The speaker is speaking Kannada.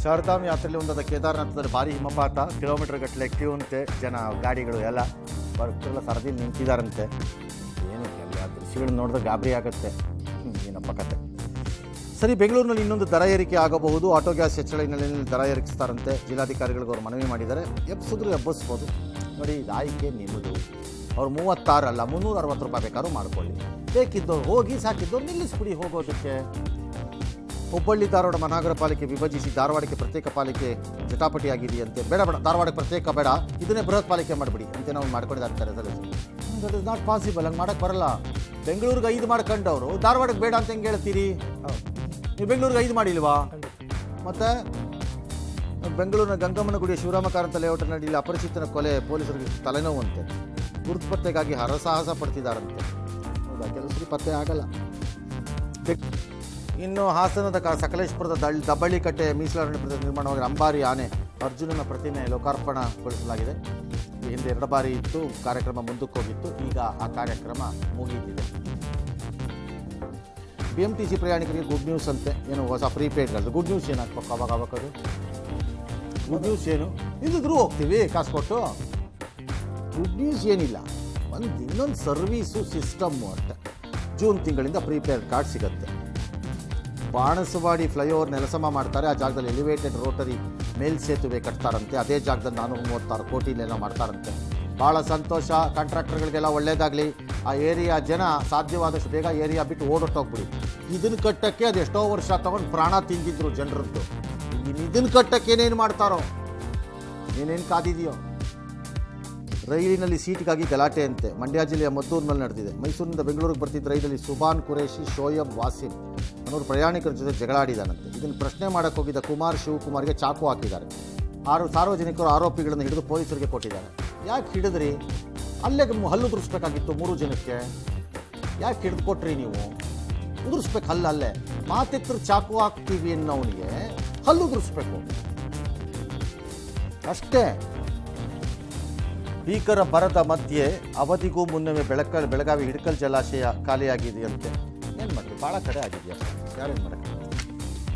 ಚಾರ್ಧಾಮ್ ಯಾತ್ರೆಯಲ್ಲಿ ಒಂದಾದ ಕೇದಾರನಾಥದಲ್ಲಿ ಭಾರಿ ಹಿಮಪಾತ, ಕಿಲೋಮೀಟರ್ ಗಟ್ಟಲೆ ಕ್ಯೂ ಅಂತೆ, ಜನ ಗಾಡಿಗಳು ಎಲ್ಲ ಭಕ್ತರೆಲ್ಲ ಸರದಿಯಲ್ಲಿ ನಿಂತಿದ್ದಾರಂತೆ. ಏನು ಆ ದೃಶ್ಯಗಳನ್ನ ನೋಡಿದ್ರೆ ಗಾಬರಿ ಆಗುತ್ತೆ. ಏನಪ್ಪ ಕತೆ. ಸರಿ, ಬೆಂಗಳೂರಿನಲ್ಲಿ ಇನ್ನೊಂದು ದರ ಏರಿಕೆ ಆಗಬಹುದು. ಆಟೋ ಗ್ಯಾಸ್ ಹೆಚ್ಚಳ ಹಿನ್ನೆಲೆಯಲ್ಲಿ ದರ ಏರಿಸ್ತಾರಂತೆ. ಜಿಲ್ಲಾಧಿಕಾರಿಗಳಿಗೆ ಅವರು ಮನವಿ ಮಾಡಿದ್ದಾರೆ. ಎಬ್ಸಿದ್ರು ಎಬ್ಬಿಸ್ಬೋದು. ನೋಡಿ, ಇದು ಆಯ್ಕೆ ನಿಮ್ಮದು. ಅವ್ರು 36 ಅಲ್ಲ 360 ರೂಪಾಯಿ ಬೇಕಾದ್ರೂ ಮಾಡ್ಕೊಳ್ಳಿ. ಬೇಕಿದ್ದವ್ರು ಹೋಗಿ, ಸಾಕಿದ್ದವ್ರು ನಿಲ್ಲಿಸ್ಬಿಡಿ ಹೋಗೋದಕ್ಕೆ. ಹುಬ್ಬಳ್ಳಿ ಧಾರವಾಡ ಮಹಾನಗರ ಪಾಲಿಕೆ ವಿಭಜಿಸಿ ಧಾರವಾಡಕ್ಕೆ ಪ್ರತ್ಯೇಕ ಪಾಲಿಕೆ ಜಟಾಪಟಿಯಾಗಿದೆಯಂತೆ. ಬೇಡ ಧಾರವಾಡಕ್ಕೆ ಪ್ರತ್ಯೇಕ ಬೇಡ, ಇದನ್ನೇ ಬೃಹತ್ ಪಾಲಿಕೆ ಮಾಡಿಬಿಡಿ ಅಂತ ನಾವು ಮಾಡ್ಕೊಂಡಿದ್ದಾರೆ. That is not possible. ಹಂಗೆ ಮಾಡೋಕ್ಕೆ ಬರಲ್ಲ. ಬೆಂಗಳೂರಿಗೆ 5 ಮಾಡ್ಕೊಂಡವರು ಧಾರವಾಡಕ್ಕೆ ಬೇಡ ಅಂತ ಹೆಂಗೆ ಹೇಳ್ತೀರಿ? ನೀವು ಬೆಂಗಳೂರಿಗೆ 5 ಮಾಡಿಲ್ವಾ? ಮತ್ತು ಬೆಂಗಳೂರಿನ ಗಂಗಮ್ಮನಗುಡಿಯ ಶಿವರಾಮ ಕಾರಂತ ಲೇಔಟ್ ನಡಿಯಲ್ಲಿ ಅಪರಿಚಿತನ ಕೊಲೆ, ಪೊಲೀಸರಿಗೆ ತಲೆನೋವಂತೆ. ಗುರುತು ಪತ್ತೆಗಾಗಿ ಹರಸಾಹಸ ಪಡ್ತಿದ್ದಾರಂತೆ. ಹೌದಾ? ಕೆಲಸರಿ ಪತ್ತೆ ಆಗಲ್ಲ. ಇನ್ನು ಹಾಸನದ ಸಕಲೇಶ್ಪುರದ ದಬ್ಬಳ್ಳಿ ಕಟ್ಟೆ ಮೀಸಲಾರಣೆ ಪ್ರದೇಶ ನಿರ್ಮಾಣವಾಗಿ ಅಂಬಾರಿ ಆನೆ ಅರ್ಜುನನ ಪ್ರತಿಮೆ ಲೋಕಾರ್ಪಣೆಗೊಳಿಸಲಾಗಿದೆ. ಈ ಹಿಂದೆ 2 ಬಾರಿ ಇತ್ತು, ಕಾರ್ಯಕ್ರಮ ಮುಂದಕ್ಕೆ ಹೋಗಿತ್ತು. ಈಗ ಆ ಕಾರ್ಯಕ್ರಮ ಮುಗಿದಿದೆ. BMTC ಪ್ರಯಾಣಿಕರಿಗೆ ಗುಡ್ ನ್ಯೂಸ್ ಅಂತೆ. ಏನು ಹೊಸ ಪ್ರೀಪೇಡ್ಗಳದ್ದು ಗುಡ್ ನ್ಯೂಸ್ ಏನಾಗ್ಬೇಕು? ಅವಾಗದು ಗುಡ್ ನ್ಯೂಸ್ ಏನು? ಇಲ್ಲಿದ್ರು ಹೋಗ್ತೀವಿ ಕಾಸು ಕೊಟ್ಟು. ಗುಡ್ ನ್ಯೂಸ್ ಏನಿಲ್ಲ, ಇನ್ನೊಂದು ಸರ್ವೀಸು ಸಿಸ್ಟಮ್ಮು ಅಷ್ಟೆ. ಜೂನ್ ತಿಂಗಳಿಂದ ಪ್ರೀಪೇಡ್ ಕಾರ್ಡ್ ಸಿಗುತ್ತೆ. ಬಾಣಸವಾಡಿ ಫ್ಲೈಓವರ್ ನೆಲಸಮ ಮಾಡ್ತಾರೆ. ಆ ಜಾಗದಲ್ಲಿ ಎಲಿವೇಟೆಡ್ ರೋಟರಿ ಮೇಲ್ಸೇತುವೆ ಕಟ್ತಾರಂತೆ. ಅದೇ ಜಾಗದಲ್ಲಿ 436 ಕೋಟಿಲೇನೋ ಮಾಡ್ತಾರಂತೆ. ಭಾಳ ಸಂತೋಷ. ಕಾಂಟ್ರಾಕ್ಟರ್ಗಳಿಗೆಲ್ಲ ಒಳ್ಳೇದಾಗಲಿ. ಆ ಏರಿಯಾ ಜನ ಸಾಧ್ಯವಾದಷ್ಟು ಬೇಗ ಏರಿಯಾ ಬಿಟ್ಟು ಓಡೋಟೋಗ್ಬಿಡಿ. ಇದನ್ನು ಕಟ್ಟಕ್ಕೆ ಅದು ಎಷ್ಟೋ ವರ್ಷ ತಗೊಂಡು ಪ್ರಾಣ ತಿಂದಿದ್ರು ಜನರದ್ದು. ಇದನ್ನು ಕಟ್ಟಕ್ಕೆ ಏನೇನು ಮಾಡ್ತಾರೋ, ಏನೇನು ಕಾದಿದೆಯೋ. ರೈಲಿನಲ್ಲಿ ಸೀಟ್ಗಾಗಿ ಗಲಾಟೆ ಅಂತೆ. ಮಂಡ್ಯ ಜಿಲ್ಲೆಯ ಮದ್ದೂರಿನಲ್ಲಿ ನಡೆದಿದೆ. ಮೈಸೂರಿನಿಂದ ಬೆಂಗಳೂರಿಗೆ ಬರ್ತಿದ್ದ ರೈಲಲ್ಲಿ ಸುಬಾನ್ ಕುರೇಶಿ, ಶೋಯಬ್ ವಾಸಿಂ ಅನ್ನೋರು ಪ್ರಯಾಣಿಕರ ಜೊತೆ ಜಗಳಾಡಿದಾನಂತೆ. ಇದನ್ನು ಪ್ರಶ್ನೆ ಮಾಡೋಕ್ಕೆ ಹೋಗಿದ್ದ ಕುಮಾರ್ ಶಿವಕುಮಾರ್ಗೆ ಚಾಕು ಹಾಕಿದ್ದಾರೆ. 6 ಸಾರ್ವಜನಿಕರು ಆರೋಪಿಗಳನ್ನು ಹಿಡಿದು ಪೊಲೀಸರಿಗೆ ಕೊಟ್ಟಿದ್ದಾರೆ. ಯಾಕೆ ಹಿಡಿದ್ರಿ? ಅಲ್ಲೇ ಹಲ್ಲು ಉದುರಿಸ್ಬೇಕಾಗಿತ್ತು 3 ಜನಕ್ಕೆ. ಯಾಕೆ ಹಿಡಿದು ಕೊಟ್ರಿ ನೀವು? ಉದುರಿಸ್ಬೇಕು ಹಲ್ಲು ಅಲ್ಲೇ. ಮಾತಿತ್ರ ಚಾಕು ಹಾಕ್ತೀವಿ ಅನ್ನೋನಿಗೆ ಹಲ್ಲು ಉದುರಿಸ್ಬೇಕು ಅಷ್ಟೇ. ಭೀಕರ ಬರದ ಮಧ್ಯೆ ಅವಧಿಗೂ ಮುನ್ನವೇ ಬೆಳಗಾವಿ ಹಿಡಕಲ್ ಜಲಾಶಯ ಖಾಲಿಯಾಗಿದೆಯಂತೆ. ಏನು ಮಾಡಿರಿ? ಭಾಳ ಕಡೆ ಆಗಿದೆಯಾ? ಯಾರೇನು ಮಾಡೋಕ್ಕೆ?